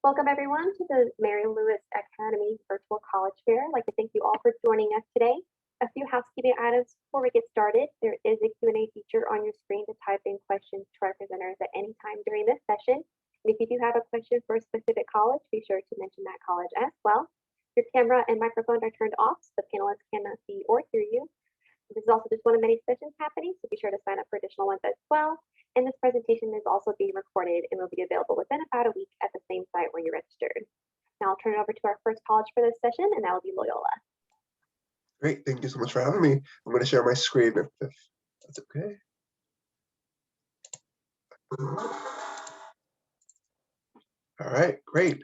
Welcome everyone to the Mary Lewis Academy Virtual College Fair. I'd like to thank you all for joining us today. A few housekeeping items before we get started. There is a Q&A feature on your screen to type in questions to our presenters at any time during this session. And if you do have a question for a specific college, be sure to mention that college as well. Your camera and microphone are turned off so the panelists cannot see or hear you. This is also just one of many sessions happening, so be sure to sign up for additional ones as well. And this presentation is also being recorded and will be available within about a week at the same site where you registered. Now I'll turn it over to our first college for this session, and that will be Loyola. Great, thank you so much for having me. I'm going to share my screen if that's okay. All right, great.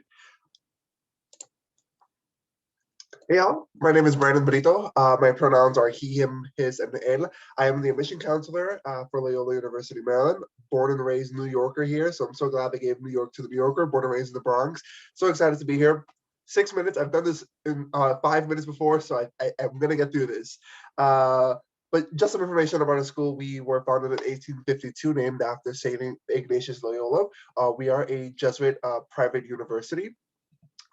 Hey y'all, my name is Brandon Brito. My pronouns are he, him, his, and él. I am the admission counselor for Loyola University, Maryland. Born and raised New Yorker here, so I'm so glad they gave New York to the New Yorker. Born and raised in the Bronx. So excited to be here. 6 minutes. I've done this in 5 minutes before, so I'm gonna get through this. But just some information about our school. We were founded in 1852, named after Saint Ignatius Loyola. We are a Jesuit private university.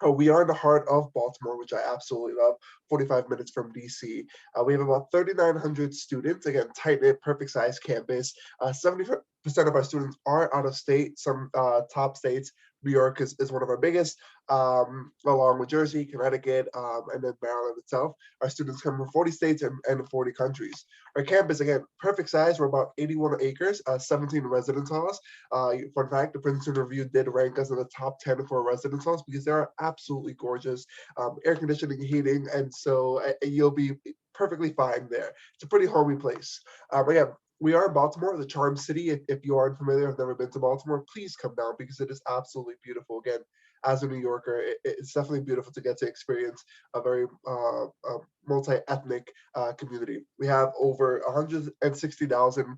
We are in the heart of Baltimore, which I absolutely love, 45 minutes from DC. We have about 3,900 students, again, tight-knit, perfect-sized campus. 70% of our students are out of state. Some top states, New York is one of our biggest, along with Jersey, Connecticut, and then Maryland itself. Our students come from 40 states and 40 countries. Our campus, again, perfect size. We're about 81 acres, 17 residence halls. Fun fact, the Princeton Review did rank us in the top 10 for residence halls because they are absolutely gorgeous. Air conditioning, heating, and so you'll be perfectly fine there. It's a pretty homey place. Again, we are in Baltimore, the Charm City. If you aren't familiar, have never been to Baltimore, please come down because it is absolutely beautiful. Again, as a New Yorker, it's definitely beautiful to get to experience a very multi-ethnic community. We have over 160,000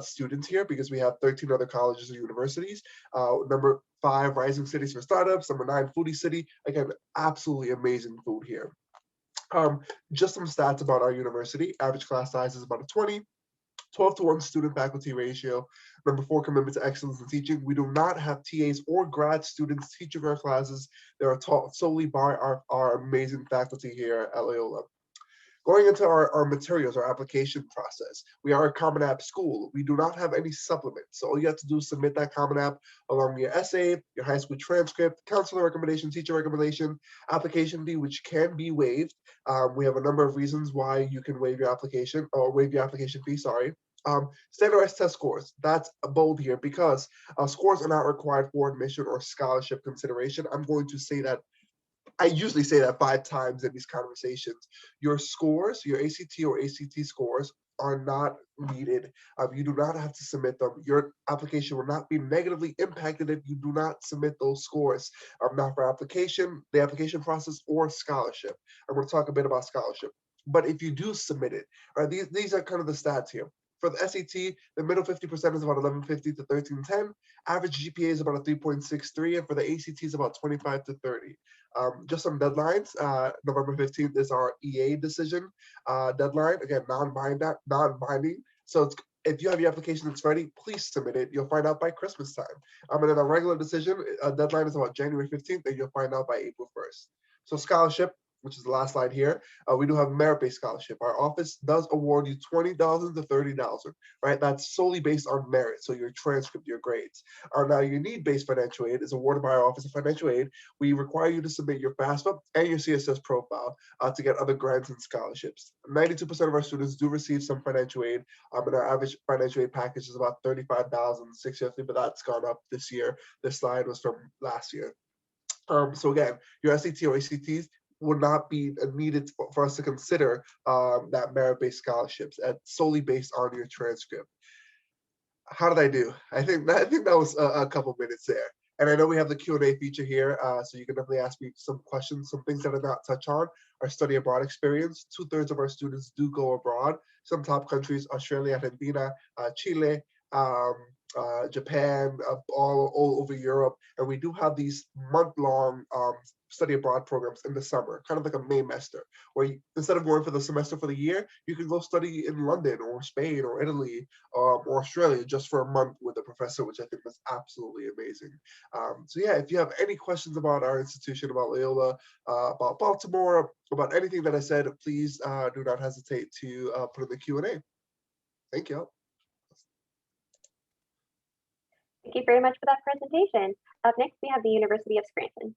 students here because we have 13 other colleges and universities. Number 5 rising cities for startups, number 9 foodie city. Again, absolutely amazing food here. Just some stats about our university. Average class size is about a 20. 12-to-1 student-faculty ratio. Number 4, commitment to excellence in teaching. We do not have TAs or grad students teaching our classes. They are taught solely by our amazing faculty here at Loyola. Going into our materials, our application process, we are a Common App school. We do not have any supplements. So all you have to do is submit that Common App along with your essay, your high school transcript, counselor recommendation, teacher recommendation, application fee, which can be waived. We have a number of reasons why you can waive your application fee, sorry. Standardized test scores, that's bold here because scores are not required for admission or scholarship consideration. I'm going to say that I usually say that 5 times in these conversations. Your scores, your ACT or ACT scores are not needed. You do not have to submit them. Your application will not be negatively impacted if you do not submit those scores. Not for application, the application process, or scholarship. I'm going to talk a bit about scholarship. But if you do submit it, these are kind of the stats here. For the SAT, the middle 50% is about 1150 to 1310. Average GPA is about a 3.63, and for the ACT is about 25 to 30. Just some deadlines. November 15th is our EA decision deadline. Again, non-binding. So if you have your application that's ready, please submit it. You'll find out by Christmas time. And then a regular decision deadline is about January 15th, and you'll find out by April 1st. So scholarship, which is the last slide here, we do have merit-based scholarship. Our office does award you $20,000 to $30,000, right? That's solely based on merit, so your transcript, your grades. Now, your need-based financial aid is awarded by our Office of Financial Aid. We require you to submit your FAFSA and your CSS profile to get other grants and scholarships. 92% of our students do receive some financial aid, and our average financial aid package is about $35,650, but that's gone up this year. This slide was from last year. So again, your SAT or ACTs would not be needed for us to consider that merit-based scholarships solely based on your transcript. How did I do? I think that was a couple minutes there. And I know we have the Q&A feature here, so you can definitely ask me some questions, some things that I did not touch on. Our study abroad experience, 2/3 of our students do go abroad. Some top countries, Australia, Argentina, Chile, Japan, all over Europe. And we do have these month-long study abroad programs in the summer, kind of like a Maymester, where instead of going for the semester for the year, you can go study in London or Spain or Italy or Australia just for a month with a professor, which I think is absolutely amazing. So yeah, if you have any questions about our institution, about Loyola, about Baltimore, about anything that I said, please do not hesitate to put in the Q&A. Thank you. Thank you very much for that presentation. Up next, we have the University of Scranton.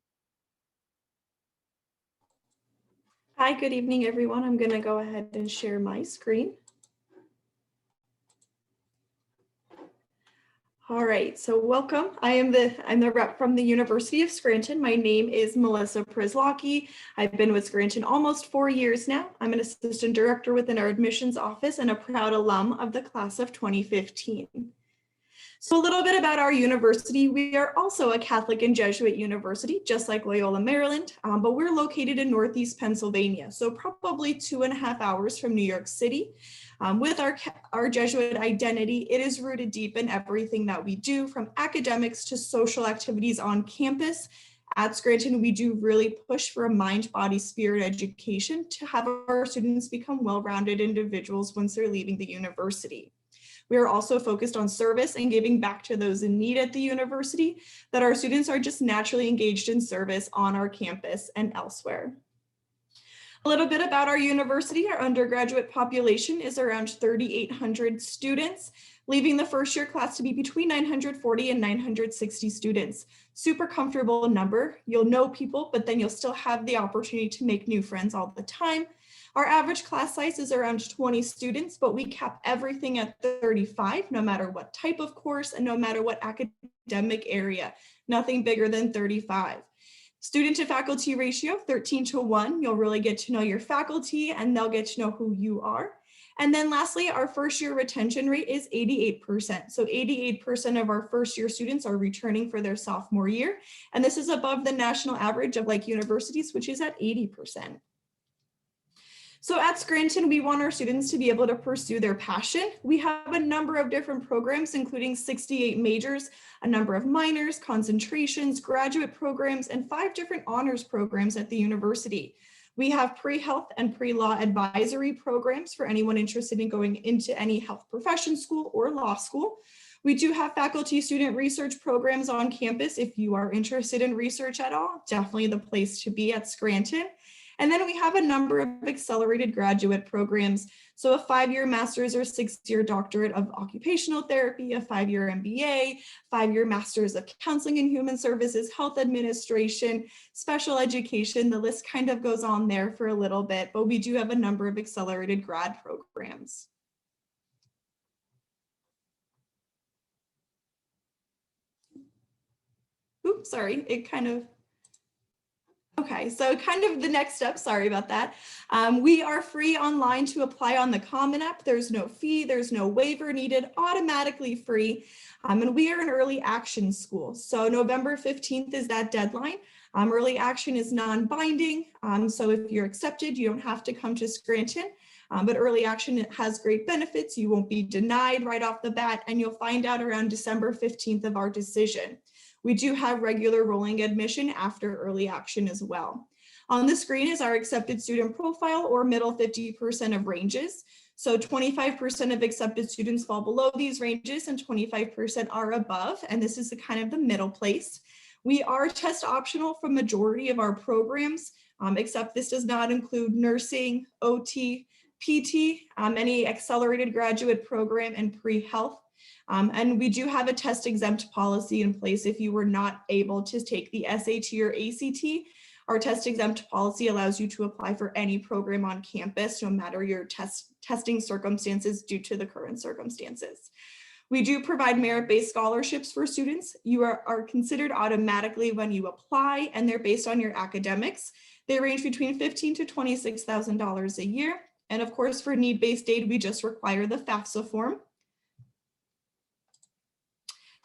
Hi, good evening, everyone. I'm going to go ahead and share my screen. All right, so welcome. I'm the rep from the University of Scranton. My name is Melissa Przyslocki. I've been with Scranton almost 4 years now. I'm an assistant director within our admissions office and a proud alum of the class of 2015. So a little bit about our university. We are also a Catholic and Jesuit university, just like Loyola, Maryland, but we're located in Northeast Pennsylvania, so probably 2.5 hours from New York City. With our Jesuit identity, it is rooted deep in everything that we do, from academics to social activities on campus. At Scranton, we do really push for a mind, body, spirit education to have our students become well-rounded individuals once they're leaving the university. We are also focused on service and giving back to those in need at the university, that our students are just naturally engaged in service on our campus and elsewhere. A little bit about our university. Our undergraduate population is around 3,800 students, leaving the first year class to be between 940 and 960 students. Super comfortable number. You'll know people, but then you'll still have the opportunity to make new friends all the time. Our average class size is around 20 students, but we cap everything at 35, no matter what type of course and no matter what academic area, nothing bigger than 35. Student to faculty ratio, 13:1. You'll really get to know your faculty and they'll get to know who you are. And then lastly, our first year retention rate is 88%. So 88% of our first year students are returning for their sophomore year. And this is above the national average of like universities, which is at 80%. So at Scranton, we want our students to be able to pursue their passion. We have a number of different programs, including 68 majors, a number of minors, concentrations, graduate programs, and 5 different honors programs at the university. We have pre-health and pre-law advisory programs for anyone interested in going into any health profession school or law school. We do have faculty student research programs on campus. If you are interested in research at all, definitely the place to be at Scranton. And then we have a number of accelerated graduate programs. So a 5-year master's or 6-year doctorate of occupational therapy, a 5-year MBA, 5-year master's of counseling and human services, health administration, special education. The list kind of goes on there for a little bit, but we do have a number of accelerated grad programs. Oops, sorry, it kind of. Okay, so kind of the next step, sorry about that. We are free online to apply on the Common App. There's no fee, there's no waiver needed, automatically free. And we are an early action school. So November 15th is that deadline. Early action is non-binding. So if you're accepted, you don't have to come to Scranton. But early action has great benefits. You won't be denied right off the bat, and you'll find out around December 15th of our decision. We do have regular rolling admission after early action as well. On the screen is our accepted student profile, or middle 50% of ranges. So 25% of accepted students fall below these ranges and 25% are above. And this is the kind of the middle place. We are test optional for majority of our programs, except this does not include nursing, OT, PT, any accelerated graduate program, and pre-health. And we do have a test exempt policy in place if you were not able to take the SAT or ACT. Our test exempt policy allows you to apply for any program on campus, no matter your testing circumstances due to the current circumstances. We do provide merit-based scholarships for students. You are considered automatically when you apply, and they're based on your academics. They range between $15,000 to $26,000 a year. And of course, for need-based aid, we just require the FAFSA form.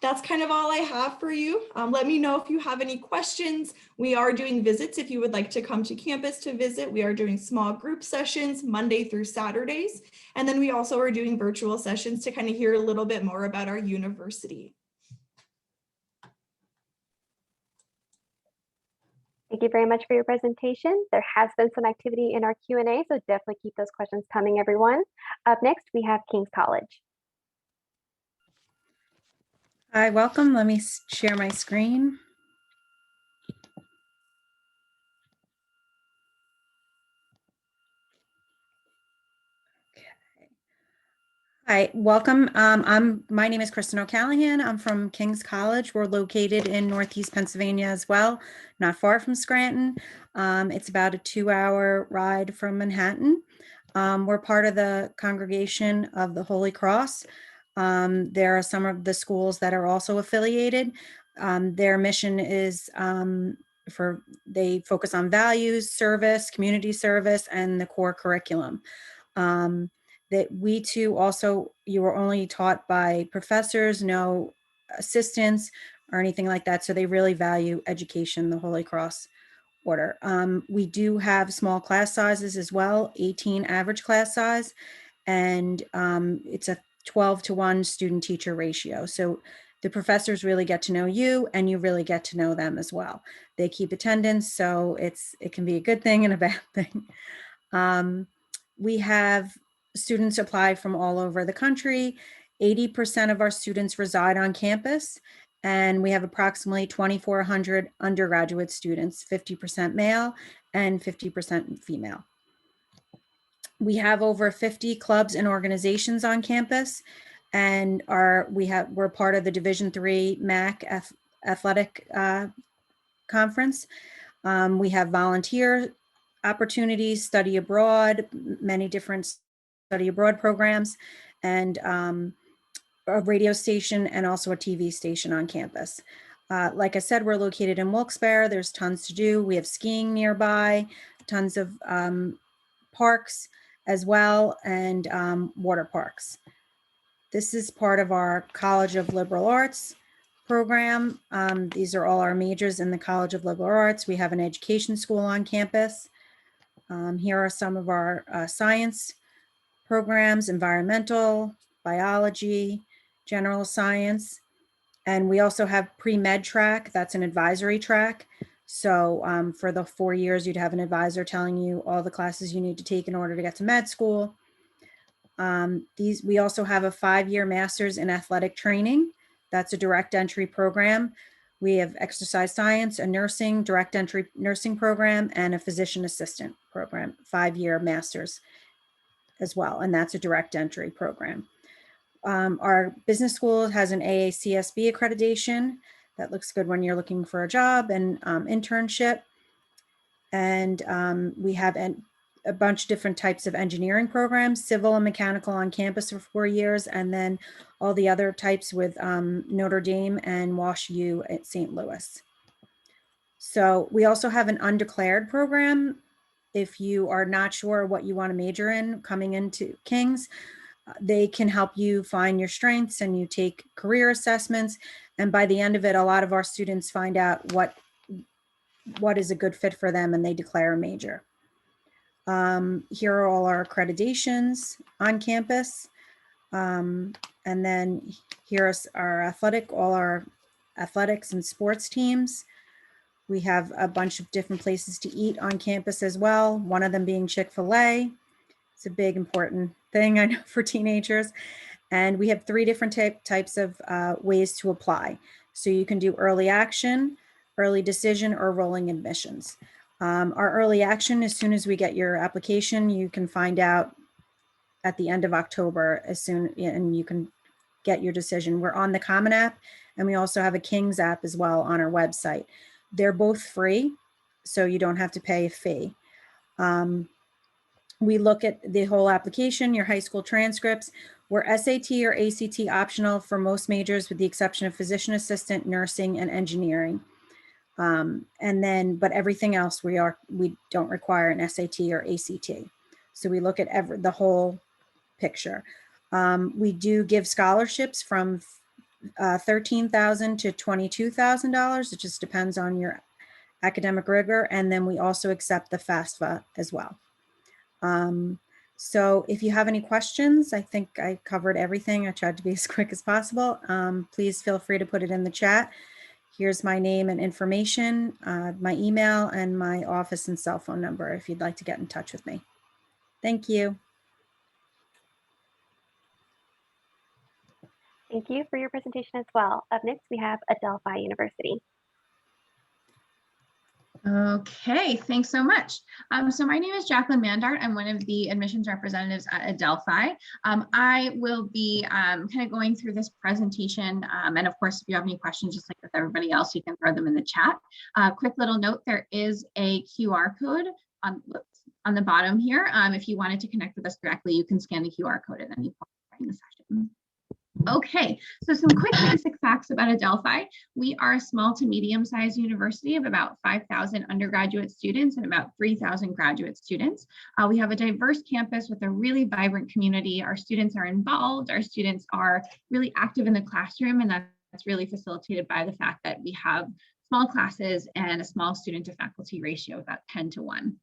that's kind of all I have for you. Let me know if you have any questions. We are doing visits if you would like to come to campus to visit. We are doing small group sessions Monday through Saturdays. And then we also are doing virtual sessions to kind of hear a little bit more about our university. Thank you very much for your presentation. There has been some activity in our Q&A, so definitely keep those questions coming, everyone. Up next, we have King's College. Hi, welcome. Let me share my screen. Okay. Hi, welcome. My name is Kristen O'Callahan. I'm from King's College. We're located in Northeast Pennsylvania as well, not far from Scranton. It's about a 2-hour ride from Manhattan. We're part of the Congregation of the Holy Cross. There are some of the schools that are also affiliated. Their mission is they focus on values, service, community service, and the core curriculum. That we too also, you are only taught by professors, no assistants or anything like that. So they really value education, the Holy Cross order. We do have small class sizes as well, 18 average class size, and it's a 12-to-1 student teacher ratio. So the professors really get to know you and you really get to know them as well. They keep attendance, so it can be a good thing and a bad thing. We have students apply from all over the country. 80% of our students reside on campus, and we have approximately 2,400 undergraduate students, 50% male and 50% female. We have over 50 clubs and organizations on campus, and we're part of the Division III MAC athletic conference. We have volunteer opportunities, study abroad, many different study abroad programs, and a radio station and also a TV station on campus. Like I said, we're located in Wilkes-Barre. There's tons to do. We have skiing nearby, tons of parks as well, and water parks. This is part of our College of Liberal Arts program. These are all our majors in the College of Liberal Arts. We have an education school on campus. Here are some of our science programs: environmental, biology, general science. And we also have pre-med track. That's an advisory track. So for the 4 years, you'd have an advisor telling you all the classes you need to take in order to get to med school. We also have a 5-year master's in athletic training. That's a direct entry program. We have exercise science, a nursing, direct entry nursing program, and a physician assistant program, 5-year master's as well. And that's a direct entry program. Our business school has an AACSB accreditation. That looks good when you're looking for a job and internship. And we have a bunch of different types of engineering programs, civil and mechanical on campus for 4 years, and then all the other types with Notre Dame and Wash U at St. Louis. So we also have an undeclared program. If you are not sure what you want to major in coming into King's, they can help you find your strengths, and you take career assessments. And by the end of it, a lot of our students find out what is a good fit for them, and they declare a major. Here are all our accreditations on campus. And then here's our all our athletics and sports teams. We have a bunch of different places to eat on campus as well. One of them being Chick-fil-A. It's a big, important thing, I know, for teenagers. And we have 3 different types of ways to apply. So you can do early action, early decision, or rolling admissions. Our early action, as soon as we get your application, you can find out at the end of October and you can get your decision. We're on the Common App, and we also have a King's app as well on our website. They're both free, so you don't have to pay a fee. We look at the whole application, your high school transcripts. We're SAT or ACT optional for most majors, with the exception of physician assistant, nursing, and engineering. But everything else we don't require an SAT or ACT. So we look at the whole picture. We do give scholarships from $13,000 to $22,000. It just depends on your academic rigor. And then we also accept the FAFSA as well. So if you have any questions, I think I covered everything. I tried to be as quick as possible. Please feel free to put it in the chat. Here's my name and information, my email, and my office and cell phone number if you'd like to get in touch with me. Thank you. Thank you for your presentation as well. Up next, we have Adelphi University. Okay, thanks so much. So my name is Jacqueline Mandart. I'm one of the admissions representatives at Adelphi. I will be kind of going through this presentation. And of course, if you have any questions, just like with everybody else, you can throw them in the chat. Quick little note, there is a QR code on the bottom here. If you wanted to connect with us directly, you can scan the QR code at any point during the session. Okay, so some quick basic facts about Adelphi. We are a small to medium-sized university of about 5,000 undergraduate students and about 3,000 graduate students. We have a diverse campus with a really vibrant community. Our students are involved. Our students are really active in the classroom, and that's really facilitated by the fact that we have small classes and a small student to faculty ratio, about 10 to 1.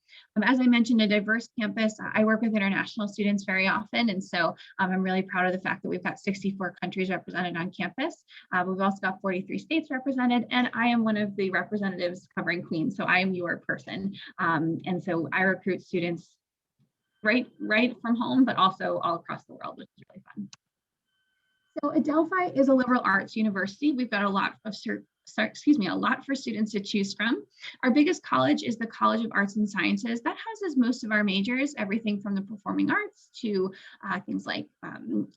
As I mentioned, a diverse campus. I work with international students very often, and so I'm really proud of the fact that we've got 64 countries represented on campus. We've also got 43 states represented, and I am one of the representatives covering Queens, so I am your person. And so I recruit students right from home, but also all across the world, which is really fun. So Adelphi is a liberal arts university. We've got a lot for students to choose from. Our biggest college is the College of Arts and Sciences. That houses most of our majors, everything from the performing arts to things like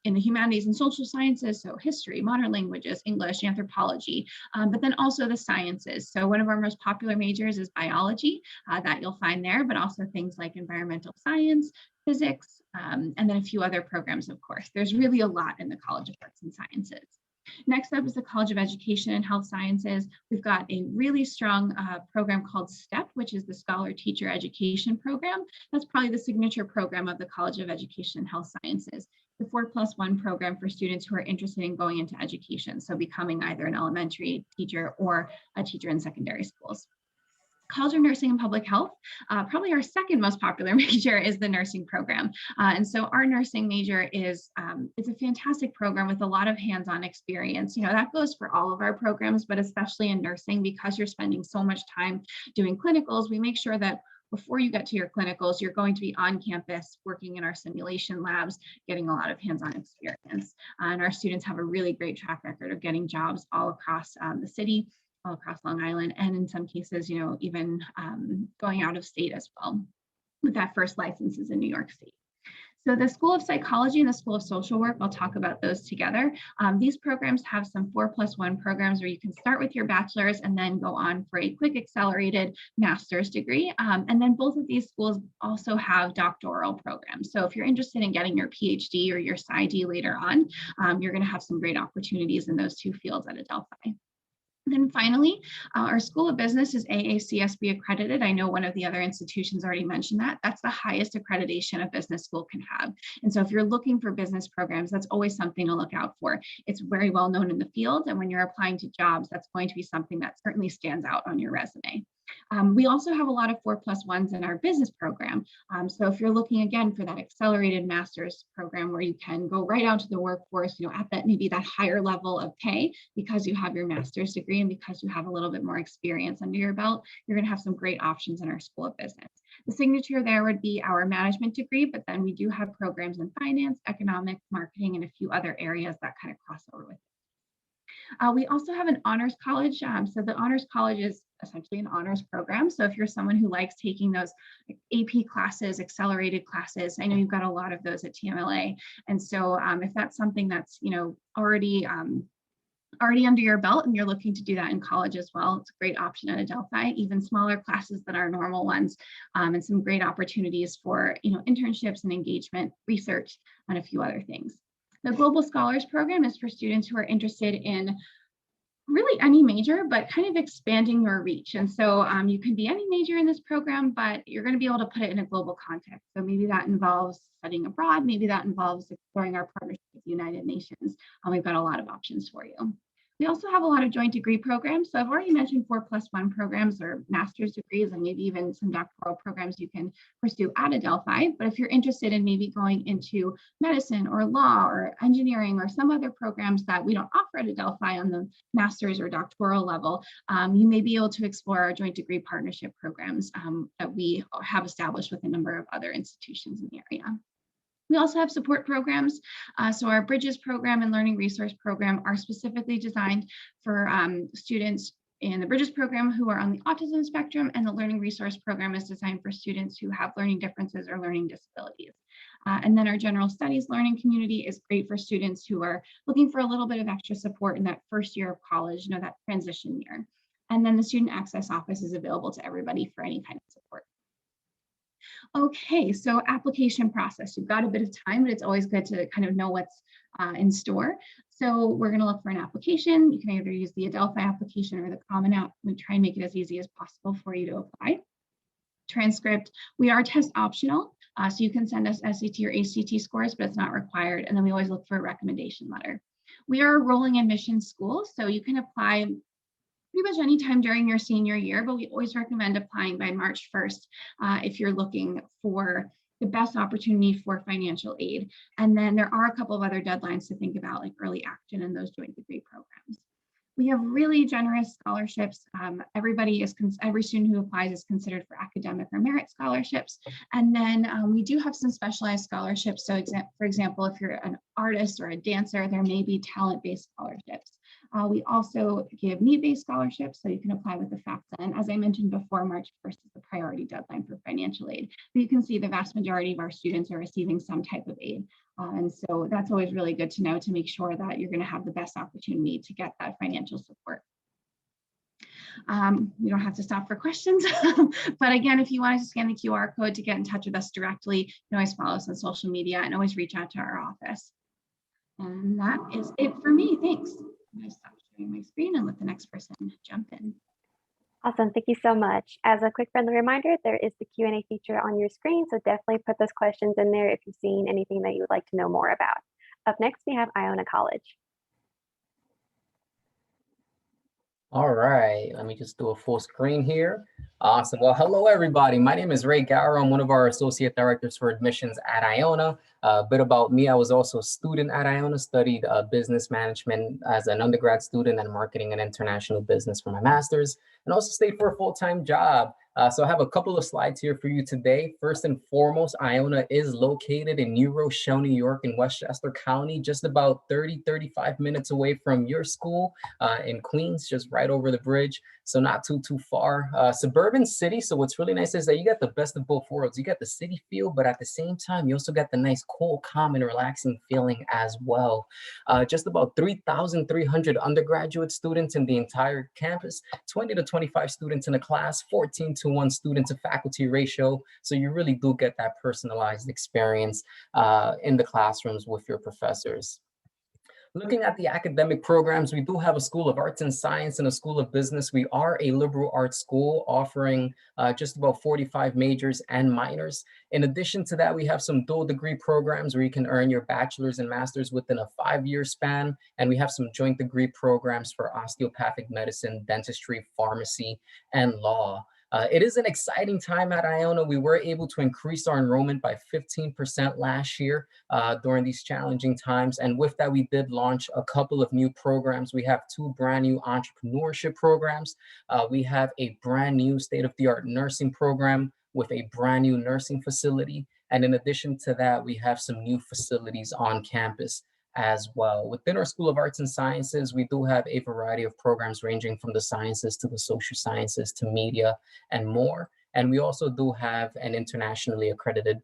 in the humanities and social sciences, so history, modern languages, English, anthropology, but then also the sciences. So one of our most popular majors is biology, that you'll find there, but also things like environmental science, physics, and then a few other programs, of course. There's really a lot in the College of Arts and Sciences. Next up is the College of Education and Health Sciences. We've got a really strong program called STEP, which is the Scholar Teacher Education Program. That's probably the signature program of the College of Education and Health Sciences. The 4+1 program for students who are interested in going into education, so becoming either an elementary teacher or a teacher in secondary schools. College of Nursing and Public Health, probably our second most popular major is the nursing program. And so our nursing major is, it's a fantastic program with a lot of hands-on experience. You know, that goes for all of our programs, but especially in nursing, because you're spending so much time doing clinicals, we make sure that before you get to your clinicals, you're going to be on campus working in our simulation labs, getting a lot of hands-on experience. And our students have a really great track record of getting jobs all across the city, all across Long Island, and in some cases, you know, even going out of state as well, with that first licenses in New York State. So the School of Psychology and the School of Social Work, I'll talk about those together. These programs have some 4+1 programs where you can start with your bachelor's and then go on for a quick accelerated master's degree. And then both of these schools also have doctoral programs. So if you're interested in getting your PhD or your PsyD later on, you're going to have some great opportunities in those two fields at Adelphi. Then finally, our School of Business is AACSB accredited. I know one of the other institutions already mentioned that. That's the highest accreditation a business school can have. And so if you're looking for business programs, that's always something to look out for. It's very well known in the field. And when you're applying to jobs, that's going to be something that certainly stands out on your resume. We also have a lot of 4+1s in our business program. So if you're looking again for that accelerated master's program where you can go right out to the workforce, you know, at that maybe that higher level of pay because you have your master's degree and because you have a little bit more experience under your belt, you're going to have some great options in our School of Business. The signature there would be our management degree, but then we do have programs in finance, economics, marketing, and a few other areas that kind of cross over with it. We also have an honors college. So the honors college is essentially an honors program. So if you're someone who likes taking those AP classes, accelerated classes, I know you've got a lot of those at TMLA. And so if that's something that's, you know, already under your belt and you're looking to do that in college as well, it's a great option at Adelphi, even smaller classes than our normal ones, and some great opportunities for, you know, internships and engagement, research, and a few other things. The Global Scholars Program is for students who are interested in really any major, but kind of expanding your reach. And so you can be any major in this program, but you're going to be able to put it in a global context. So maybe that involves studying abroad, maybe that involves exploring our partnership with the United Nations. We've got a lot of options for you. We also have a lot of joint degree programs. So I've already mentioned 4+1 programs or master's degrees and maybe even some doctoral programs you can pursue at Adelphi. But if you're interested in maybe going into medicine or law or engineering or some other programs that we don't offer at Adelphi on the master's or doctoral level, you may be able to explore our joint degree partnership programs that we have established with a number of other institutions in the area. We also have support programs. So our Bridges program and Learning Resource program are specifically designed for students in the Bridges program who are on the autism spectrum, and the Learning Resource program is designed for students who have learning differences or learning disabilities. And then our General Studies learning community is great for students who are looking for a little bit of extra support in that first year of college, that transition year. And then the Student Access Office is available to everybody for any kind of support. Okay, so application process. You've got a bit of time, but it's always good to kind of know what's in store. So we're going to look for an application. You can either use the Adelphi application or the Common App. We try and make it as easy as possible for you to apply. Transcript, we are test optional, so you can send us SAT or ACT scores, but it's not required. And then we always look for a recommendation letter. We are a rolling admissions school, so you can apply pretty much anytime during your senior year, but we always recommend applying by March 1st if you're looking for the best opportunity for financial aid. And then there are a couple of other deadlines to think about, like early action and those joint degree programs. We have really generous scholarships. Every student who applies is considered for academic or merit scholarships. And then we do have some specialized scholarships. So for example, if you're an artist or a dancer, there may be talent-based scholarships. We also give need-based scholarships, so you can apply with the FAFSA. And as I mentioned before, March 1st is the priority deadline for financial aid. But you can see the vast majority of our students are receiving some type of aid. And so that's always really good to know, to make sure that you're going to have the best opportunity to get that financial support. You don't have to stop for questions, but again, if you wanted to scan the QR code to get in touch with us directly, you can always follow us on social media and always reach out to our office. And that is it for me. Thanks. I'm going to stop sharing my screen and let the next person jump in. Awesome, thank you so much. As a quick friendly reminder, there is the Q&A feature on your screen, so definitely put those questions in there if you've seen anything that you would like to know more about. Up next, we have Iona College. All right, let me just do a full screen here. Awesome. Well, hello, everybody. My name is Ray Gower. I'm one of our associate directors for admissions at Iona. A bit about me, I was also a student at Iona, studied business management as an undergrad student and marketing and international business for my master's, and also stayed for a full-time job. So I have a couple of slides here for you today. First and foremost, Iona is located in New Rochelle, New York in Westchester County, just about 35 minutes away from your school in Queens, just right over the bridge. So not too far. Suburban city. So what's really nice is that you get the best of both worlds. You get the city feel, but at the same time, you also get the nice, cool, calm, and relaxing feeling as well. Just about 3,300 undergraduate students in the entire campus, 20 to 25 students in a class, 14:1 student to faculty ratio. So you really do get that personalized experience in the classrooms with your professors. Looking at the academic programs, we do have a School of Arts and Science and a School of Business. We are a liberal arts school offering just about 45 majors and minors. In addition to that, we have some dual degree programs where you can earn your bachelor's and master's within a 5-year span. And we have some joint degree programs for osteopathic medicine, dentistry, pharmacy, and law. It is an exciting time at Iona. We were able to increase our enrollment by 15% last year during these challenging times. And with that, we did launch a couple of new programs. We have 2 brand new entrepreneurship programs. We have a brand new state-of-the-art nursing program with a brand new nursing facility. And in addition to that, we have some new facilities on campus as well. Within our School of Arts and Sciences, we do have a variety of programs ranging from the sciences to the social sciences to media and more. And we also do have an internationally accredited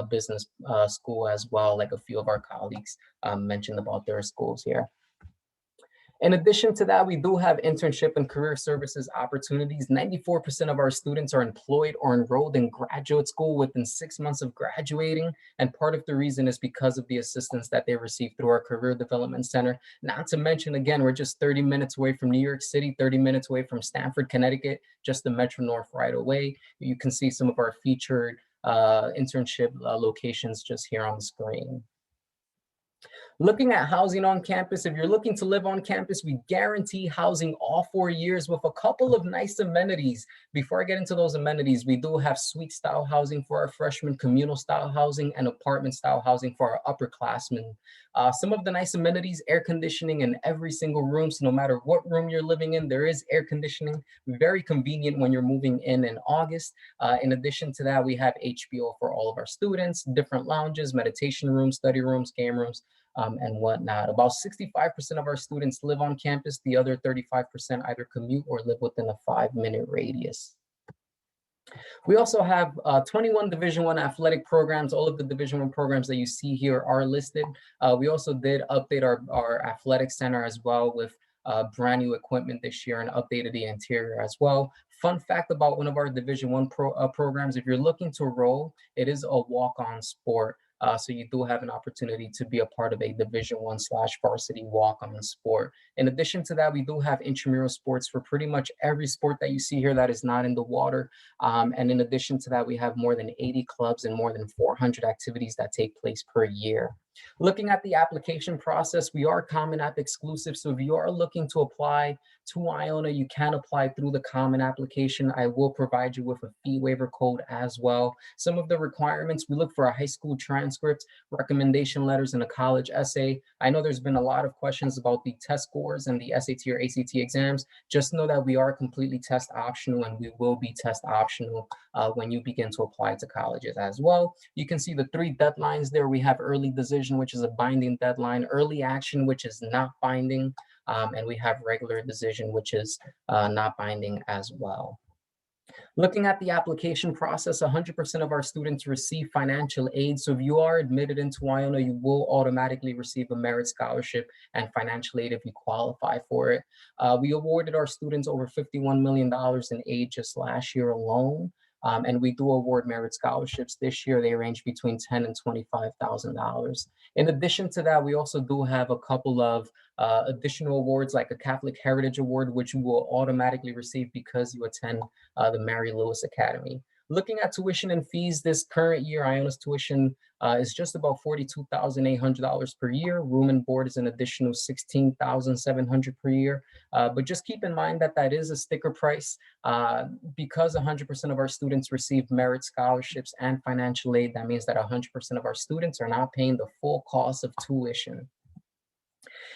business school as well, like a few of our colleagues mentioned about their schools here. In addition to that, we do have internship and career services opportunities. 94% of our students are employed or enrolled in graduate school within 6 months of graduating. And part of the reason is because of the assistance that they receive through our Career Development Center. Not to mention, again, we're just 30 minutes away from New York City, 30 minutes away from Stamford, Connecticut, just the Metro North right away. You can see some of our featured internship locations just here on the screen. Looking at housing on campus, if you're looking to live on campus, we guarantee housing all 4 years with a couple of nice amenities. Before I get into those amenities, we do have suite style housing for our freshmen, communal style housing, and apartment style housing for our upperclassmen. Some of the nice amenities: air conditioning in every single room. So no matter what room you're living in, there is air conditioning. Very convenient when you're moving in August. In addition to that, we have HBO for all of our students, different lounges, meditation rooms, study rooms, game rooms, and whatnot. About 65% of our students live on campus. The other 35% either commute or live within a 5-minute radius. We also have 21 Division I athletic programs. All of the Division I programs that you see here are listed. We also did update our athletic center as well with brand new equipment this year and updated the interior as well. Fun fact about one of our Division I programs: if you're looking to enroll, it is a walk-on sport. So you do have an opportunity to be a part of a Division I/varsity walk-on sport. In addition to that, we do have intramural sports for pretty much every sport that you see here that is not in the water. And in addition to that, we have more than 80 clubs and more than 400 activities that take place per year. Looking at the application process, we are Common App exclusive. So if you are looking to apply to Iona, you can apply through the Common application. I will provide you with a fee waiver code as well. Some of the requirements: we look for a high school transcript, recommendation letters, and a college essay. I know there's been a lot of questions about the test scores and the SAT or ACT exams. Just know that we are completely test optional, and we will be test optional when you begin to apply to colleges as well. You can see the 3 deadlines there. We have early decision, which is a binding deadline; early action, which is not binding; and we have regular decision, which is not binding as well. Looking at the application process, 100% of our students receive financial aid. So if you are admitted into Iona, you will automatically receive a merit scholarship and financial aid if you qualify for it. We awarded our students over $51 million in aid just last year alone. And we do award merit scholarships. This year, they range between $10,000 and $25,000. In addition to that, we also do have a couple of additional awards, like a Catholic Heritage Award, which you will automatically receive because you attend the Mary Lewis Academy. Looking at tuition and fees, this current year, Iona's tuition is just about $42,800 per year. Room and board is an additional $16,700 per year. But just keep in mind that that is a sticker price. Because 100% of our students receive merit scholarships and financial aid, that means that 100% of our students are not paying the full cost of tuition.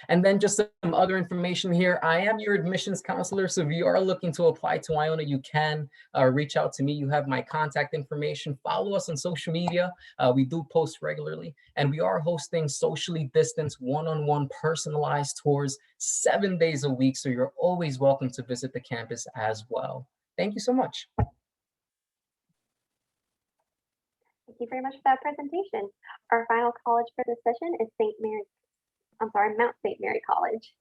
And then just some other information here: I am your admissions counselor. So if you are looking to apply to Iona, you can reach out to me. You have my contact information. Follow us on social media. We do post regularly, and we are hosting socially distanced, one-on-one personalized tours 7 days a week. So you're always welcome to visit the campus as well. Thank you so much. Thank you very much for that presentation. Our final college for this session is Mount St. Mary College.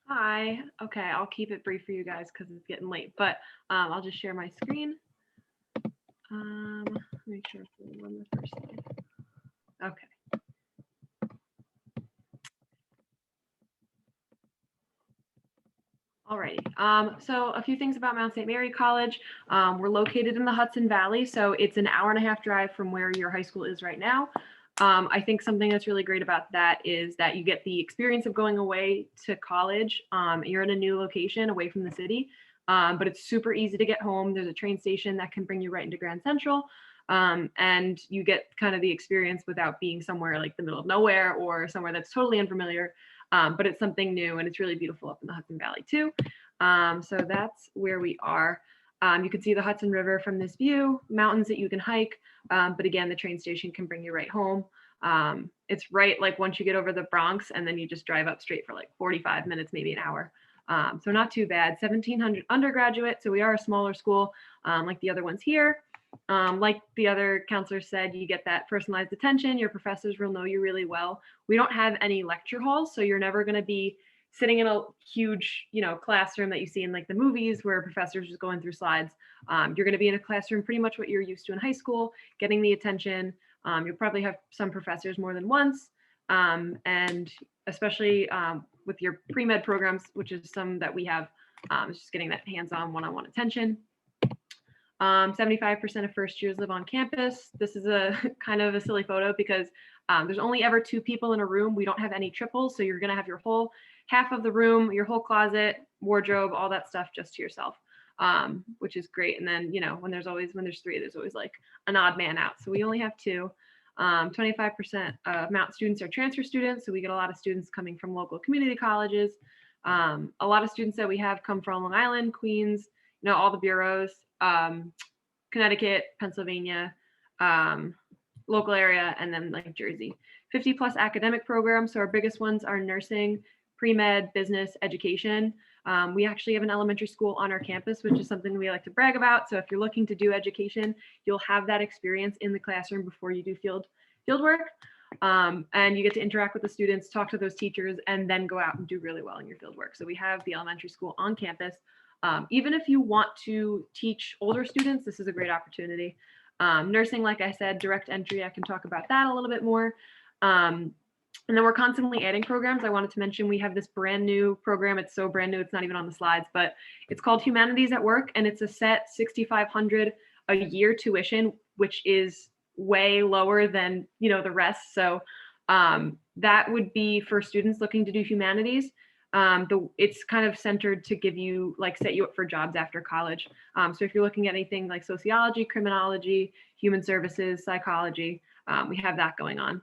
Hi. Okay, I'll keep it brief for you guys because it's getting late, but I'll just share my screen. Make sure it's the one the first slide. Okay. Alrighty. So a few things about Mount St. Mary College. We're located in the Hudson Valley, so it's an hour-and-a-half drive from where your high school is right now. I think something that's really great about that is that you get the experience of going away to college. You're in a new location away from the city, but it's super easy to get home. There's a train station that can bring you right into Grand Central, and you get kind of the experience without being somewhere like the middle of nowhere or somewhere that's totally unfamiliar, but it's something new, and it's really beautiful up in the Hudson Valley too. So that's where we are. You can see the Hudson River from this view, mountains that you can hike, but again, the train station can bring you right home. It's right like once you get over the Bronx, and then you just drive up straight for like 45 minutes, maybe an hour. So not too bad. 1,700 undergraduate, so we are a smaller school like the other ones here. Like the other counselor said, you get that personalized attention. Your professors will know you really well. We don't have any lecture halls, so you're never going to be sitting in a huge, classroom that you see in like the movies where professors just going through slides. You're going to be in a classroom pretty much what you're used to in high school, getting the attention. You'll probably have some professors more than once. And especially with your pre-med programs, which is some that we have, it's just getting that hands-on one-on-one attention. 75% of first years live on campus. This is a kind of a silly photo because there's only ever 2 people in a room. We don't have any triples. So you're going to have your whole half of the room, your whole closet, wardrobe, all that stuff just to yourself, which is great. And then, you know, when there's 3, there's always like an odd man out. So we only have 2. 25% of Mount students are transfer students. So we get a lot of students coming from local community colleges. A lot of students that we have come from Long Island, Queens, you know, all the bureaus, Connecticut, Pennsylvania, local area, and then like Jersey. 50+ academic programs. So our biggest ones are nursing, pre-med, business, education. We actually have an elementary school on our campus, which is something we like to brag about. So if you're looking to do education, you'll have that experience in the classroom before you do field work. And you get to interact with the students, talk to those teachers, and then go out and do really well in your field work. So we have the elementary school on campus. Even if you want to teach older students, this is a great opportunity. Nursing, like I said, direct entry, I can talk about that a little bit more. And then we're constantly adding programs. I wanted to mention we have this brand new program. It's so brand new, it's not even on the slides, but it's called Humanities at Work, and it's a set $6,500 a year tuition, which is way lower than, you know, the rest. So that would be for students looking to do humanities. It's kind of centered to give you, like, set you up for jobs after college. So if you're looking at anything like sociology, criminology, human services, psychology, we have that going on.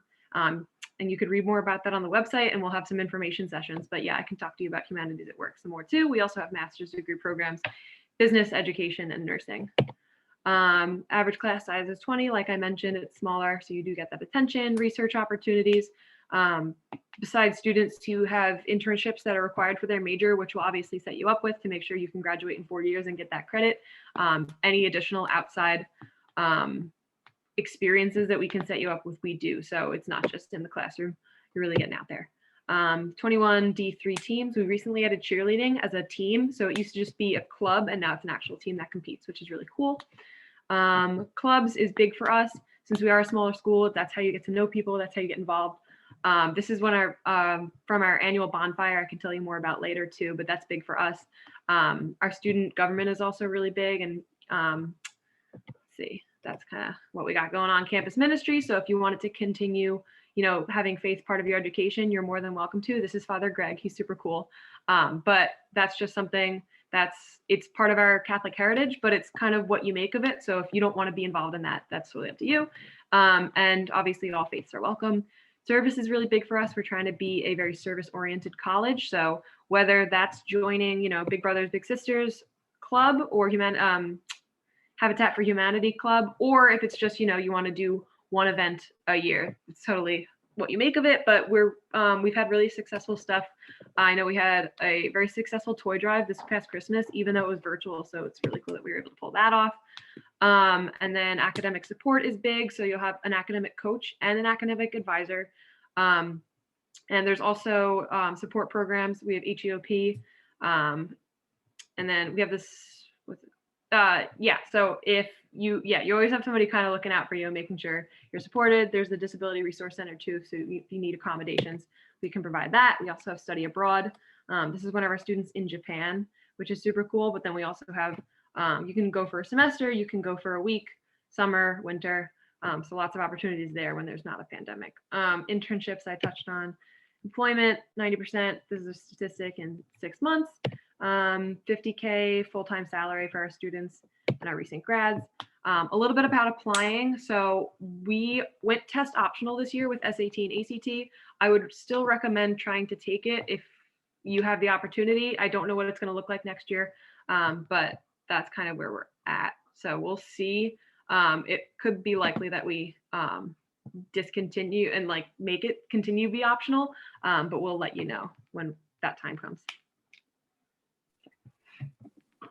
And you could read more about that on the website, and we'll have some information sessions. But yeah, I can talk to you about Humanities at Work some more too. We also have master's degree programs, business, education, and nursing. Average class size is 20. Like I mentioned, it's smaller, so you do get that attention, research opportunities. Besides students who have internships that are required for their major, which will obviously set you up with to make sure you can graduate in 4 years and get that credit. Any additional outside experiences that we can set you up with, we do. So it's not just in the classroom, you're really getting out there. 21 D3 teams. We recently added cheerleading as a team. So it used to just be a club, and now it's an actual team that competes, which is really cool. Clubs is big for us. Since we are a smaller school, that's how you get to know people, that's how you get involved. This is one from our annual bonfire. I can tell you more about later too, but that's big for us. Our student government is also really big, and let's see, that's kind of what we got going on. Campus ministry. So if you wanted to continue, you know, having faith part of your education, you're more than welcome to. This is Father Greg. He's super cool. But that's just something it's part of our Catholic heritage, but it's kind of what you make of it. So if you don't want to be involved in that, that's totally up to you. And obviously all faiths are welcome. Service is really big for us. We're trying to be a very service-oriented college. So whether that's joining, you know, Big Brothers Big Sisters club or Habitat for Humanity club, or if it's just, you know, you want to do one event a year, it's totally what you make of it. But we've had really successful stuff. I know we had a very successful toy drive this past Christmas, even though it was virtual. So it's really cool that we were able to pull that off. And then academic support is big. So you'll have an academic coach and an academic advisor. And there's also support programs. We have HEOP. And then we have this, so if you always have somebody kind of looking out for you, making sure you're supported. There's the Disability Resource Center too. So if you need accommodations, we can provide that. We also have study abroad. This is one of our students in Japan, which is super cool. But then we also have, you can go for a semester, you can go for a week, summer, winter. So lots of opportunities there when there's not a pandemic. Internships I touched on. Employment, 90%. This is a statistic in 6 months. 50K full-time salary for our students and our recent grads. A little bit about applying. So we went test optional this year with SAT and ACT. I would still recommend trying to take it if you have the opportunity. I don't know what it's going to look like next year, but that's kind of where we're at. So we'll see. It could be likely that we discontinue and like make it continue to be optional, but we'll let you know when that time comes.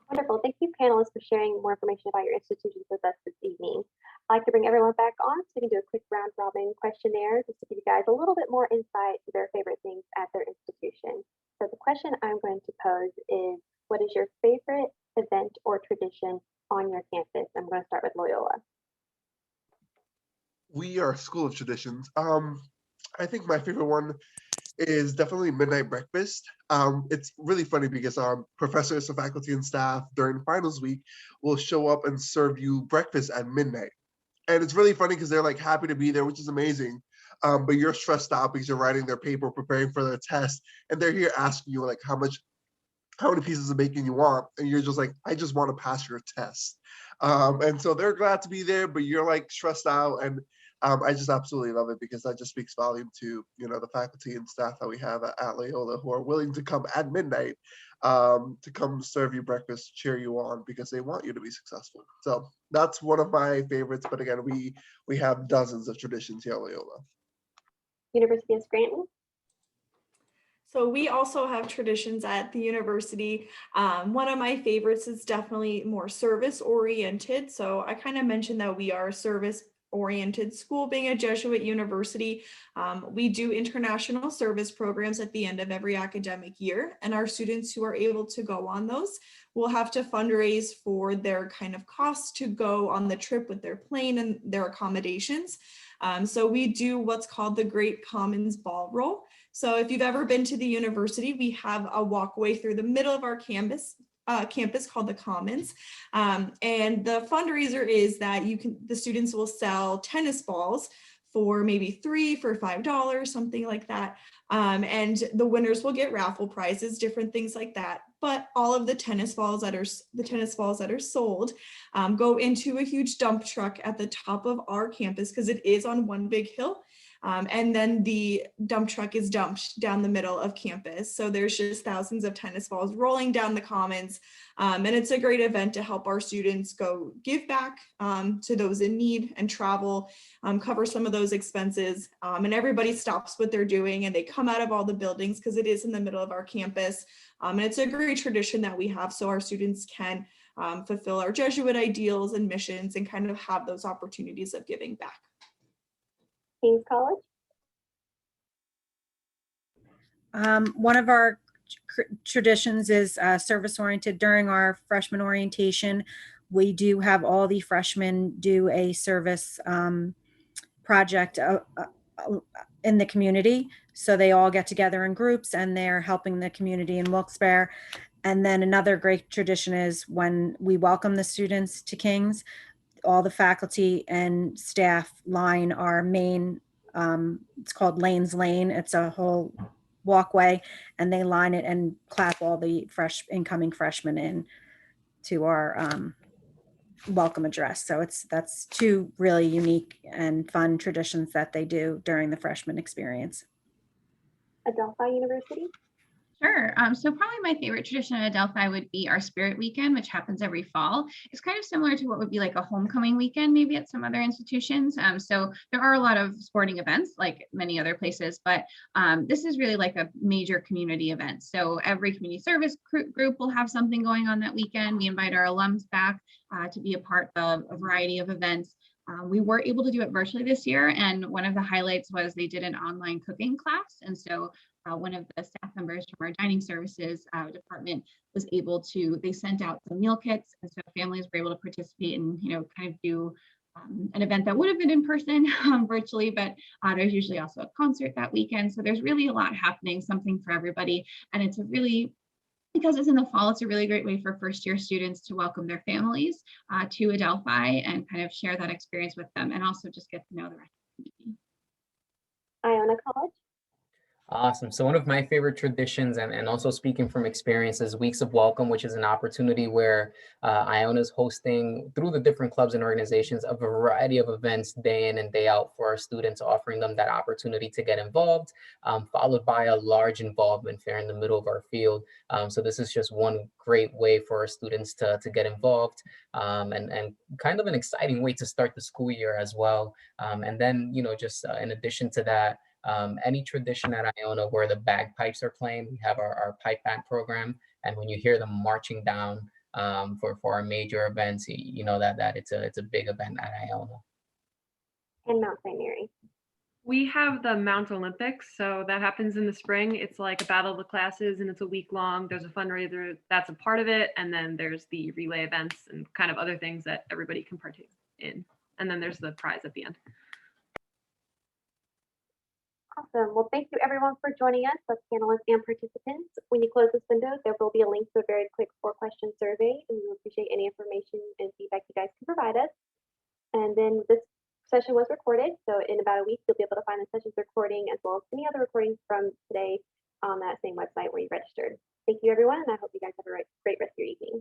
Wonderful. Thank you, panelists, for sharing more information about your institutions with us this evening. I'd like to bring everyone back on so we can do a quick round robin questionnaire just to give you guys a little bit more insight to their favorite things at their institution. So the question I'm going to pose is, what is your favorite event or tradition on your campus? I'm going to start with Loyola. We are a school of traditions. I think my favorite one is definitely midnight breakfast. It's really funny because professors and faculty and staff during finals week will show up and serve you breakfast at midnight. And it's really funny because they're like happy to be there, which is amazing. But you're stressed out because you're writing their paper, preparing for their test, and they're here asking you like how many pieces of bacon you want, and you're just like, I just want to pass your test. And so they're glad to be there, but you're like stressed out, and I just absolutely love it because that just speaks volume to the faculty and staff that we have at Loyola who are willing to come at midnight to come serve you breakfast, cheer you on because they want you to be successful. So that's one of my favorites. But again, we have dozens of traditions here at Loyola. University of Scranton. So we also have traditions at the university. One of my favorites is definitely more service oriented. So I kind of mentioned that we are a service oriented school, being a Jesuit university. We do international service programs at the end of every academic year, and our students who are able to go on those will have to fundraise for their kind of costs to go on the trip with their plane and their accommodations. So we do what's called the Great Commons Ball Roll. So if you've ever been to the university, we have a walkway through the middle of our campus called the Commons. And the fundraiser is that the students will sell tennis balls for maybe $3 for $5, something like that. And the winners will get raffle prizes, different things like that. But all of the tennis balls that are sold go into a huge dump truck at the top of our campus because it is on one big hill. And then the dump truck is dumped down the middle of campus. So there's just thousands of tennis balls rolling down the commons. And it's a great event to help our students go give back to those in need and travel, cover some of those expenses. And everybody stops what they're doing and they come out of all the buildings because it is in the middle of our campus. And it's a great tradition that we have so our students can fulfill our Jesuit ideals and missions and kind of have those opportunities of giving back. King's College. One of our traditions is service oriented. During our freshman orientation, we do have all the freshmen do a service project in the community. So they all get together in groups and they're helping the community in Wilkes-Barre. And then another great tradition is when we welcome the students to King's, all the faculty and staff line our main, it's called Lane's Lane. It's a whole walkway and they line it and clap all the incoming freshmen in to our welcome address. So that's two really unique and fun traditions that they do during the freshman experience. Adelphi University. Sure. So probably my favorite tradition at Adelphi would be our Spirit Weekend, which happens every fall. It's kind of similar to what would be like a homecoming weekend, maybe at some other institutions. So there are a lot of sporting events like many other places, but this is really like a major community event. So every community service group will have something going on that weekend. We invite our alums back to be a part of a variety of events. We were able to do it virtually this year, and one of the highlights was they did an online cooking class. And so one of the staff members from our dining services department was able to, they sent out some meal kits, and so families were able to participate and kind of do an event that would have been in person virtually, but there's usually also a concert that weekend. So there's really a lot happening, something for everybody, and it's a really, because it's in the fall, it's a really great way for first-year students to welcome their families to Adelphi and kind of share that experience with them and also just get to know the rest of the community. Iona College. Awesome. So one of my favorite traditions, and also speaking from experience, is Weeks of Welcome, which is an opportunity where Iona is hosting, through the different clubs and organizations, a variety of events day in and day out for our students, offering them that opportunity to get involved, followed by a large involvement fair in the middle of our field. So this is just one great way for our students to get involved, and kind of an exciting way to start the school year as well. And then, just in addition to that, any tradition at Iona where the bagpipes are playing, we have our pipe band program. And when you hear them marching down for our major events, you know that it's a big event at Iona. And Mount St. Mary. We have the Mount Olympics, so that happens in the spring. It's like a battle of the classes, and it's a week long. There's a fundraiser that's a part of it, and then there's the relay events and kind of other things that everybody can partake in. And then there's the prize at the end. Awesome. Well, thank you everyone for joining us, both panelists and participants. When you close this window, there will be a link to a very quick 4-question survey, and we appreciate any information and feedback you guys can provide us. And then this session was recorded, so in about a week, you'll be able to find the session's recording as well as any other recordings from today on that same website where you registered. Thank you, everyone, and I hope you guys have a great rest of your evening.